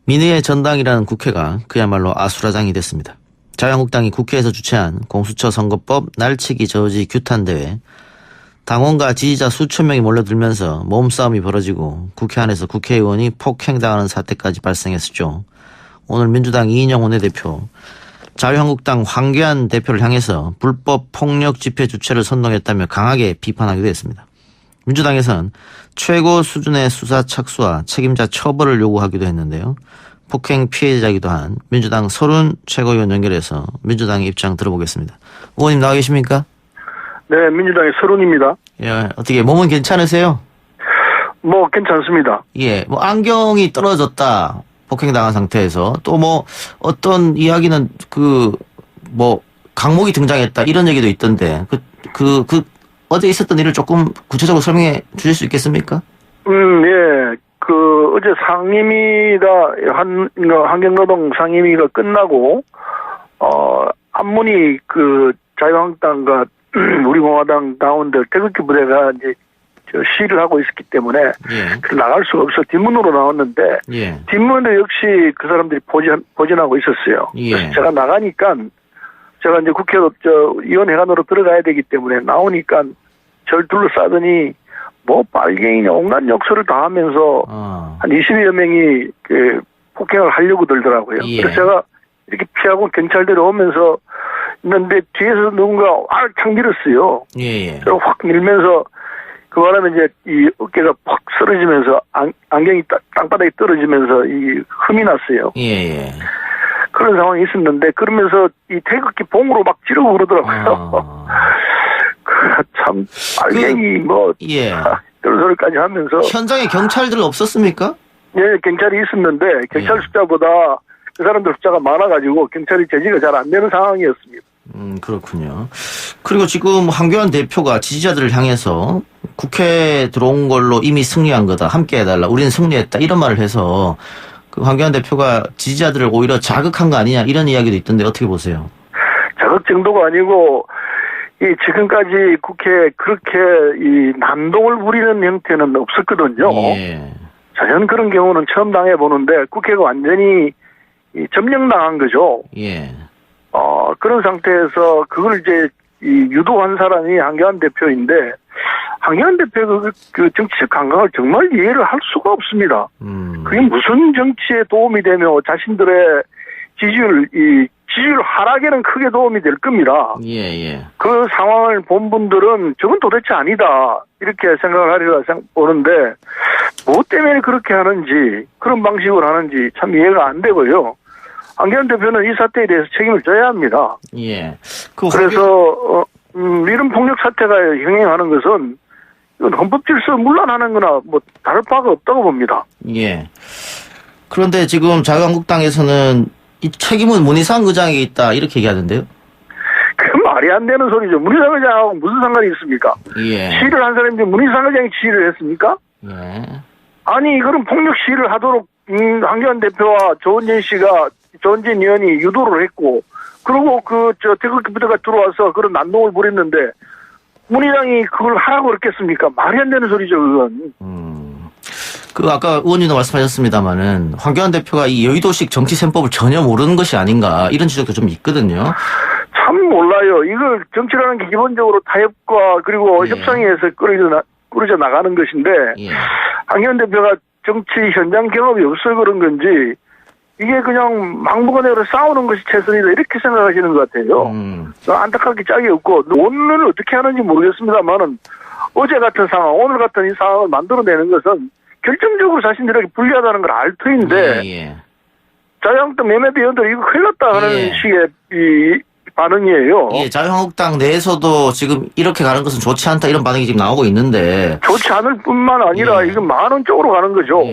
민의의 전당이라는 국회가 그야말로 아수라장이 됐습니다. 자유한국당이 국회에서 주최한 공수처 선거법 날치기 저지 규탄대회, 당원과 지지자 수천 명이 몰려들면서 몸싸움이 벌어지고 국회 안에서 국회의원이 폭행당하는 사태까지 발생했었죠. 오늘 민주당 이인영 원내대표, 자유한국당 황교안 대표를 향해서 불법 폭력 집회 주최를 선동했다며 강하게 비판하기도 했습니다. 민주당에서는 최고 수준의 수사 착수와 책임자 처벌을 요구하기도 했는데요. 폭행 피해자이기도 한 민주당 서른 최고위원 연결해서 민주당의 입장 들어보겠습니다. 의원님 나와 계십니까? 네, 민주당의 서른입니다. 예, 어떻게 몸은 괜찮으세요? 뭐 괜찮습니다. 예, 뭐 안경이 떨어졌다. 폭행당한 상태에서 또 뭐 어떤 이야기는 강목이 등장했다 이런 얘기도 있던데 어제 있었던 일을 조금 구체적으로 설명해 주실 수 있겠습니까? 예. 어제 상임위가 환경노동 상임위가 끝나고 안문이 자유한국당과 우리공화당 당원들 태극기 부대가 이제 시위를 하고 있었기 때문에 나갈 수가 없어 뒷문으로 나왔는데 뒷문에 역시 그 사람들이 보진하고 있었어요. 그래서 제가 나가니까 제가 이제 국회로 위원회관으로 들어가야 되기 때문에 나오니까 저를 둘러싸더니 뭐 빨갱이냐 온갖 욕설을 다 하면서 한 20여 명이 폭행을 하려고 들더라고요. 그래서 제가 이렇게 피하고 경찰들이 오면서 있는데 뒤에서 누군가 창 밀었어요. 그리고 확 밀면서 그 바람에 이제 이 어깨가 팍 쓰러지면서 안경이 땅바닥에 떨어지면서 이 흠이 났어요. 그런 상황이 있었는데 그러면서 이 태극기 봉으로 막 찌르고 그러더라고요. 참 빨갱이 그런 소리까지 하면서. 현장에 경찰들 없었습니까? 예, 경찰이 있었는데 경찰 숫자보다 그 사람들 숫자가 많아가지고 경찰이 제지가 잘 안 되는 상황이었습니다. 그렇군요. 그리고 지금 황교안 대표가 지지자들을 향해서 국회에 들어온 걸로 이미 승리한 거다. 함께 해달라. 우리는 승리했다. 이런 말을 해서 그 황교안 대표가 지지자들을 오히려 자극한 거 아니냐 이런 이야기도 있던데 어떻게 보세요? 자극 정도가 아니고 지금까지 국회에 그렇게 난동을 부리는 형태는 없었거든요. 전혀 그런 경우는 처음 당해보는데 국회가 완전히 점령당한 거죠. 그런 상태에서 그걸 이제 유도한 사람이 황교안 대표인데 황교안 대표가 그 정치적 감각을 정말 이해를 할 수가 없습니다. 그게 무슨 정치에 도움이 되며 자신들의 지지율 하락에는 크게 도움이 될 겁니다. 그 상황을 본 분들은 저건 도대체 아니다 이렇게 생각을 하리라 보는데 뭐 때문에 그렇게 하는지 그런 방식으로 하는지 참 이해가 안 되고요. 황교안 대표는 이 사태에 대해서 책임을 져야 합니다. 그래서 이런 폭력 사태가 형행하는 것은 이건 헌법 질서 문란하는 거나 뭐 다를 바가 없다고 봅니다. 그런데 지금 자유한국당에서는 이 책임은 문희상 의장에게 있다 이렇게 얘기하던데요. 그 말이 안 되는 소리죠. 문희상 의장하고 무슨 상관이 있습니까? 시위를 한 사람인데 문희상 의장이 지휘를 했습니까? 아니 그럼 폭력 시위를 하도록 황교안 대표와 조은진 의원이 유도를 했고 그리고 태극기 부대가 들어와서 그런 난동을 부렸는데 문 의장이 그걸 하라고 그랬겠습니까? 말이 안 되는 소리죠 그건. 아까 의원님도 말씀하셨습니다마는 황교안 대표가 이 여의도식 정치 셈법을 전혀 모르는 것이 아닌가 이런 지적도 좀 있거든요. 참 몰라요. 이걸 정치라는 게 기본적으로 타협과 그리고 협상에서 꾸려져 나가는 것인데 황교안 대표가 정치 현장 경험이 없어 그런 건지 이게 그냥 막무가내로 싸우는 것이 최선이다 이렇게 생각하시는 것 같아요. 안타깝게 짝이 없고 오늘은 어떻게 하는지 모르겠습니다만은 어제 같은 상황 오늘 같은 이 상황을 만들어내는 것은 결정적으로 자신들에게 불리하다는 걸 알 터인데 자유한국당 몇몇 의원들이 이거 큰일 났다 하는 식의 이 반응이에요. 자유한국당 내에서도 지금 이렇게 가는 것은 좋지 않다 이런 반응이 지금 나오고 있는데 좋지 않을 뿐만 아니라 이건 많은 쪽으로 가는 거죠.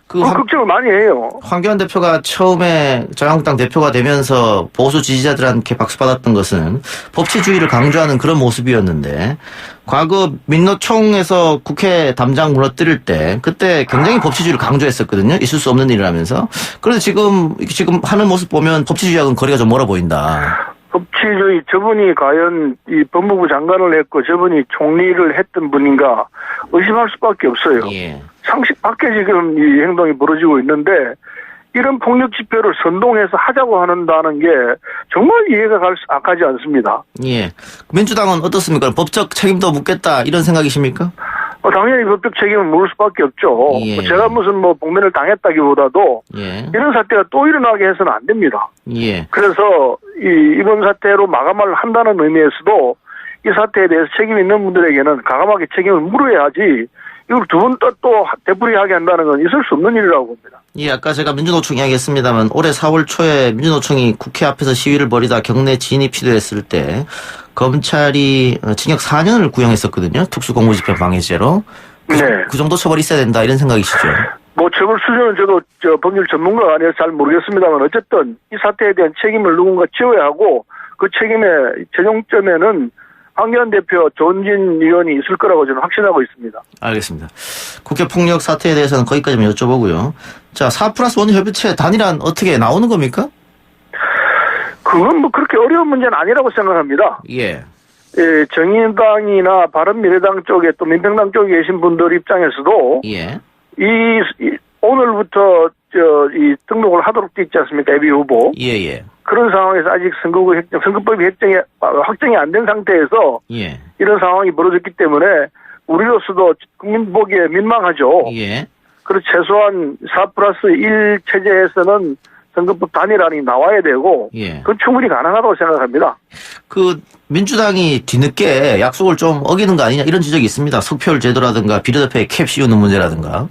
걱정을 많이 해요. 황교안 대표가 처음에 자유한국당 대표가 되면서 보수 지지자들한테 박수받았던 것은 법치주의를 강조하는 그런 모습이었는데 과거 민노총에서 국회 담장 무너뜨릴 때 그때 굉장히 법치주의를 강조했었거든요. 있을 수 없는 일을 하면서. 그런데 지금 하는 모습 보면 법치주의하고는 거리가 좀 멀어 보인다. 법치주의 저분이 과연 이 법무부 장관을 했고 저분이 총리를 했던 분인가 의심할 수밖에 없어요. 상식 밖에 지금 이 행동이 벌어지고 있는데 이런 폭력 집회를 선동해서 하자고 한다는 게 정말 이해가 가지 않습니다. 예. 민주당은 어떻습니까? 법적 책임도 묻겠다 이런 생각이십니까? 당연히 법적 책임을 물을 수밖에 없죠. 예. 제가 무슨 복면을 당했다기보다도 예. 이런 사태가 또 일어나게 해서는 안 됩니다. 예. 그래서 이번 사태로 마감을 한다는 의미에서도 이 사태에 대해서 책임 있는 분들에게는 과감하게 책임을 물어야 하지 이걸 두 번 또 되풀이하게 한다는 건 있을 수 없는 일이라고 봅니다. 예, 아까 제가 민주노총 이야기했습니다만 올해 4월 초에 민주노총이 국회 앞에서 시위를 벌이다 경내 진입 시도했을 때 검찰이 징역 4년을 구형했었거든요. 특수공무집행 방해죄로. 그 정도 처벌이 있어야 된다 이런 생각이시죠? 처벌 수준은 저도 법률 전문가가 아니라서 잘 모르겠습니다만 어쨌든 이 사태에 대한 책임을 누군가 지어야 하고 그 책임의 최종점에는 황교안 대표, 조은진 의원이 있을 거라고 저는 확신하고 있습니다. 알겠습니다. 국회 폭력 사태에 대해서는 거기까지만 여쭤보고요. 자, 4+1 협의체 단일안 어떻게 나오는 겁니까? 그건 그렇게 어려운 문제는 아니라고 생각합니다. 예. 예, 정의당이나 바른미래당 쪽에 또 민평당 쪽에 계신 분들 입장에서도 예. 오늘부터 이 등록을 하도록 돼 있지 않습니까? 예비 후보. 예. 그런 상황에서 아직 선거법이 확정이 안 된 상태에서 예. 이런 상황이 벌어졌기 때문에 우리로서도 국민 보기에 민망하죠. 예. 그래서 최소한 4+1 체제에서는 선거법 단일안이 나와야 되고 예. 그건 충분히 가능하다고 생각합니다. 민주당이 뒤늦게 약속을 좀 어기는 거 아니냐 이런 지적이 있습니다. 석표율 제도라든가 비례대표에 캡 씌우는 문제라든가.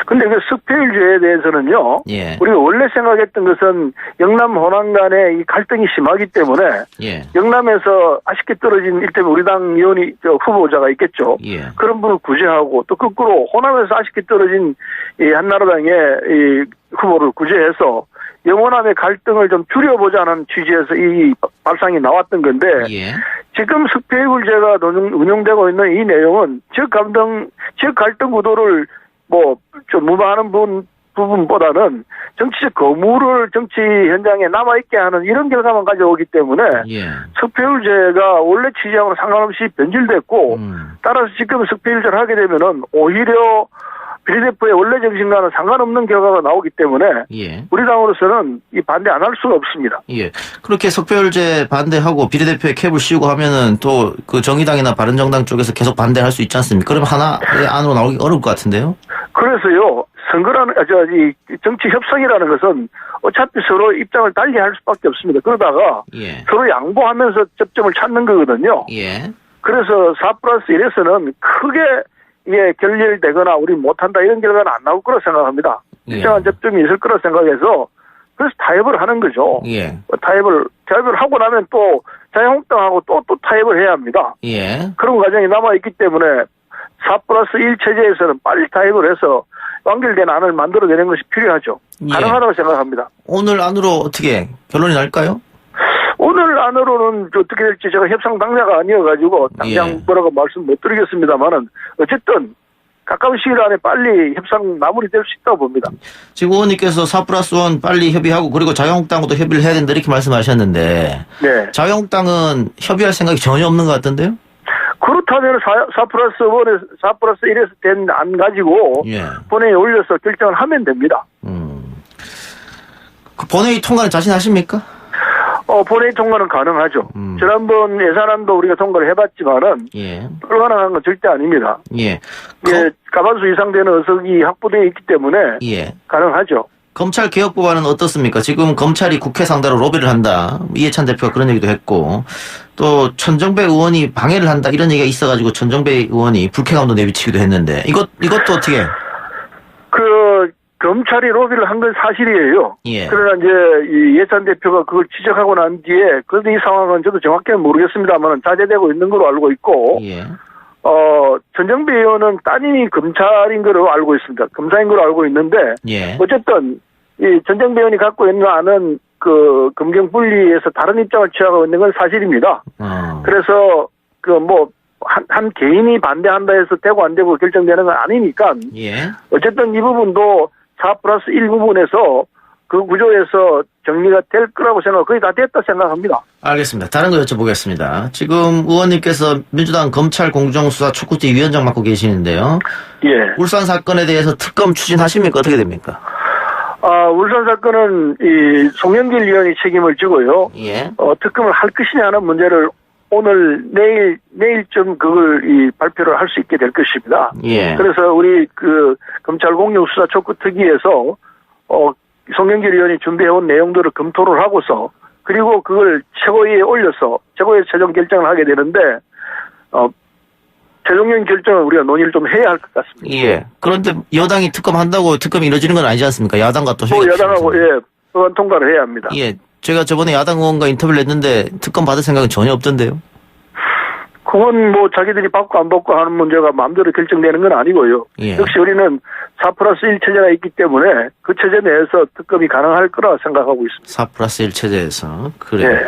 근데 그 석패율제에 대해서는요. 예. 우리가 원래 생각했던 것은 영남 호남 간의 이 갈등이 심하기 때문에 예. 영남에서 아쉽게 떨어진 일테면 우리 당 의원이 후보자가 있겠죠. 예. 그런 분을 구제하고 또 거꾸로 호남에서 아쉽게 떨어진 이 한나라당의 이 후보를 구제해서 영호남의 갈등을 좀 줄여보자는 취지에서 이 발상이 나왔던 건데 예. 지금 석패율제가 운영되고 있는 이 내용은 지역 갈등 구도를 좀 무마하는 부분보다는 정치적 거물을 정치 현장에 남아있게 하는 이런 결과만 가져오기 때문에 예. 석패율제가 원래 취지하고는 상관없이 변질됐고 따라서 지금 석패율제를 하게 되면은 오히려 비례대표의 원래 정신과는 상관없는 결과가 나오기 때문에 예. 우리 당으로서는 이 반대 안 할 수가 없습니다. 예. 그렇게 석패율제 반대하고 비례대표에 캡을 씌우고 하면은 또 그 정의당이나 바른정당 쪽에서 계속 반대할 수 있지 않습니까? 그럼 하나의 안으로 나오기 어려울 것 같은데요? 그래서요, 이 정치 협상이라는 것은 어차피 서로 입장을 달리 할 수밖에 없습니다. 그러다가 예. 서로 양보하면서 접점을 찾는 거거든요. 예. 그래서 4+1에서는 크게 이게 결렬되거나 우리 못한다 이런 결과는 안 나올 거라 생각합니다. 예. 일정한 접점이 있을 거라 생각해서 그래서 타협을 하는 거죠. 예. 타협을 하고 나면 또 자유한국당하고 또 타협을 해야 합니다. 예. 그런 과정이 남아있기 때문에 4+1 체제에서는 빨리 타협을 해서 완결된 안을 만들어내는 것이 필요하죠. 예. 가능하다고 생각합니다. 오늘 안으로 어떻게 결론이 날까요? 오늘 안으로는 어떻게 될지 제가 협상 당사가 아니어가지고 당장 예. 뭐라고 말씀 못 드리겠습니다만은 어쨌든 가까운 시일 안에 빨리 협상 마무리될 수 있다고 봅니다. 지금 의원님께서 4+1 빨리 협의하고 그리고 자유한국당과도 협의를 해야 된다 이렇게 말씀하셨는데 네. 자유한국당은 협의할 생각이 전혀 없는 것 같던데요? 그렇다면 4+1에서 된 안 가지고 예. 본회의에 올려서 결정을 하면 됩니다. 그 본회의 통과는 자신하십니까? 본회의 통과는 가능하죠. 지난번 예산안도 우리가 통과를 해봤지만은 예. 불가능한 건 절대 아닙니다. 예. 과반수 이상 되는 의석이 확보되어 있기 때문에 예. 가능하죠. 검찰 개혁 법안은 어떻습니까? 지금 검찰이 국회 상대로 로비를 한다. 이해찬 대표가 그런 얘기도 했고 또 천정배 의원이 방해를 한다 이런 얘기가 있어가지고 천정배 의원이 불쾌감도 내비치기도 했는데 이것도 어떻게? 검찰이 로비를 한 건 사실이에요. 예. 그러나 이제 이 예찬 대표가 그걸 지적하고 난 뒤에 그런데 이 상황은 저도 정확히는 모르겠습니다만 자제되고 있는 걸로 알고 있고 예. 천정배 의원은 따님이 검찰인 걸로 알고 있습니다. 검사인 걸로 알고 있는데 예. 어쨌든 이 천정배 의원이 갖고 있는 안은 그 검경 분리에서 다른 입장을 취하고 있는 건 사실입니다. 그래서 한 개인이 반대한다 해서 되고 안 되고 결정되는 건 아니니까 예. 어쨌든 이 부분도 4+1 부분에서 그 구조에서 정리가 될 거라고 생각, 거의 다 됐다 생각합니다. 알겠습니다. 다른 거 여쭤보겠습니다. 지금 의원님께서 민주당 검찰 공정수사 촉구팀 위원장 맡고 계시는데요. 예. 울산 사건에 대해서 특검 추진하십니까? 어떻게 됩니까? 울산 사건은 이 송영길 의원이 책임을 지고요. 예. 특검을 할 것이냐 하는 문제를 오늘 내일쯤 그걸 발표를 할 수 있게 될 것입니다. 예. 그래서 우리 그 검찰 공영 수사 촉구 특위에서 송영길 의원이 준비해온 내용들을 검토를 하고서 그리고 그걸 최고위에 올려서 최고위에 최종 결정을 하게 되는데 최종적인 결정은 우리가 논의를 좀 해야 할 것 같습니다. 예. 그런데 여당이 특검한다고 특검이 이루어지는 건 아니지 않습니까? 야당과 또 여당하고 법안 통과를 해야 합니다. 예. 제가 저번에 야당 의원과 인터뷰를 했는데 특검 받을 생각은 전혀 없던데요. 그건 뭐 자기들이 받고 안 받고 하는 문제가 마음대로 결정되는 건 아니고요. 예. 역시 우리는 4+1 체제가 있기 때문에 그 체제 내에서 특검이 가능할 거라 생각하고 있습니다. 4+1 체제에서. 그래요.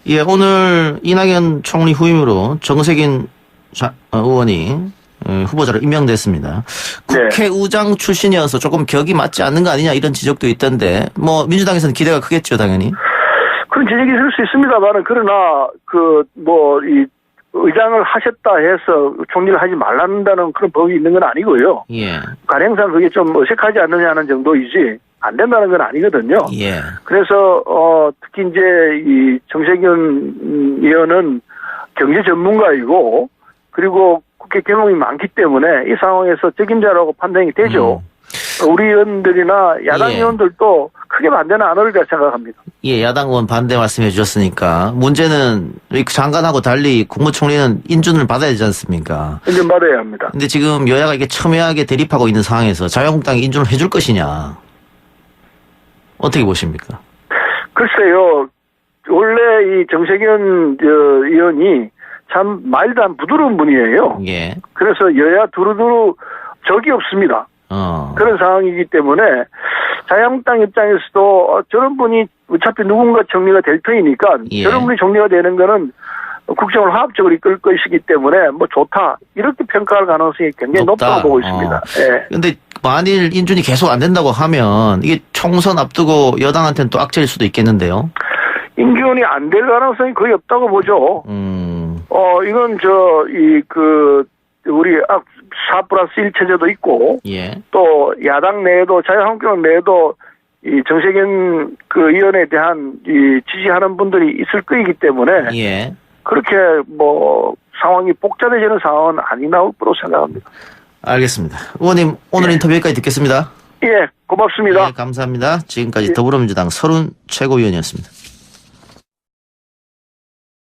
예. 오늘 이낙연 총리 후임으로 정세균 의원이 후보자로 임명됐습니다. 국회의장 출신이어서 조금 격이 맞지 않는 거 아니냐 이런 지적도 있던데 뭐 민주당에서는 기대가 크겠죠 당연히. 그런 지적이 있을 수 있습니다만 그러나 이 의장을 하셨다 해서 총리를 하지 말란다는 그런 법이 있는 건 아니고요. 예. 관행상 그게 좀 어색하지 않느냐는 정도이지 안 된다는 건 아니거든요. 예. 그래서 특히 이제 이 정세균 의원은 경제 전문가이고 그리고 국회 경험이 많기 때문에 이 상황에서 적임자라고 판단이 되죠. 우리 의원들이나 야당 의원들도 크게 반대는 안 어울리라 생각합니다. 예, 야당 의원 반대 말씀해 주셨으니까 문제는 장관하고 달리 국무총리는 인준을 받아야 되지 않습니까? 인준 받아야 합니다. 근데 지금 여야가 이렇게 첨예하게 대립하고 있는 상황에서 자유한국당이 인준을 해줄 것이냐 어떻게 보십니까? 글쎄요. 원래 이 정세균 의원이 참 말도 부드러운 분이에요. 예. 그래서 여야 두루두루 적이 없습니다. 그런 상황이기 때문에 자유한국당 입장에서도 저런 분이 어차피 누군가 정리가 될 터이니까 저런 분이 정리가 되는 거는 국정을 화합적으로 이끌 것이기 때문에 뭐 좋다 이렇게 평가할 가능성이 굉장히 높다고 보고 있습니다. 그런데 만일 인준이 계속 안 된다고 하면 이게 총선 앞두고 여당한테는 또 악재일 수도 있겠는데요. 인준이 안 될 가능성이 거의 없다고 보죠. 이건 우리 4+1 체제도 있고, 또 야당 내에도 자유한국당 내에도 이 정세균 그 의원에 대한 이 지지하는 분들이 있을 거이기 때문에 그렇게 뭐 상황이 복잡해지는 상황은 아니 나올 거로 생각합니다. 알겠습니다. 의원님 오늘 인터뷰 여기까지 듣겠습니다. 예, 고맙습니다. 감사합니다. 지금까지 더불어민주당 서른 최고위원이었습니다.